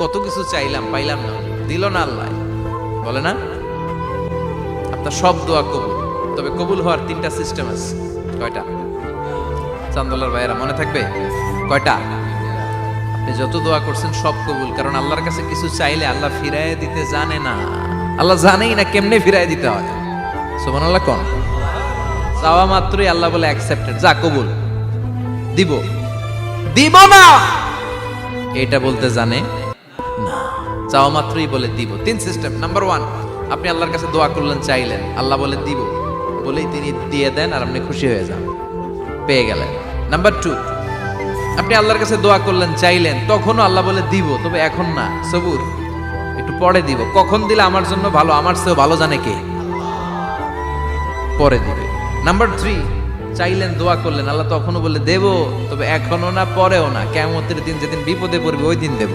কত কিছু চাইলাম, পাইলাম না, দিল না আল্লাহ, বলে না? আপনার সব দোয়া কবুল, তবে কবুল হওয়ার 3টা সিস্টেম আছে। কয়টা? চান্দলার ভাইয়েরা মনে থাকবে? কয়টা? আপনি যত দোয়া করছেন সব কবুল, কারণ আল্লাহর কাছে কিছু চাইলে আল্লাহ ফিরায় দিতে জানে না। আল্লাহ জানেই না কেমনে ফিরায় দিতে হয়। সুবহানাল্লাহ কোন? চাওয়া মাত্রই আল্লাহ বলে অ্যাকসেপ্টেড, যা কবুল, দিব দিব না এটা বলতে জানে না, চাওয়া মাত্রই বলে দিব। 3 সিস্টেম। নাম্বার 1, আপনি আল্লাহর কাছে দোয়া করলেন, চাইলেন, আল্লাহ বলে দিব, বলেই তিনি দিয়ে দেন আর আপনি খুশি হয়ে যান, পেয়ে গেলেন। নাম্বার 2, আপনি আল্লাহর কাছে দোয়া করলেন, চাইলেন, তখনও আল্লাহ বলে দিব, তবে এখন না, সবুর, একটু পরে দিব। কখন দিলে আমার জন্য ভালো, আমার চেয়েও ভালো জানে কে, পরে দিবে। নাম্বার 3, চাইলেন, দোয়া করলেন, আল্লাহ তখনও বলে দেব, তবে এখনো না, পরেও না, কিয়ামতের দিন যেদিন বিপদে পড়বে ওই দিন দেব।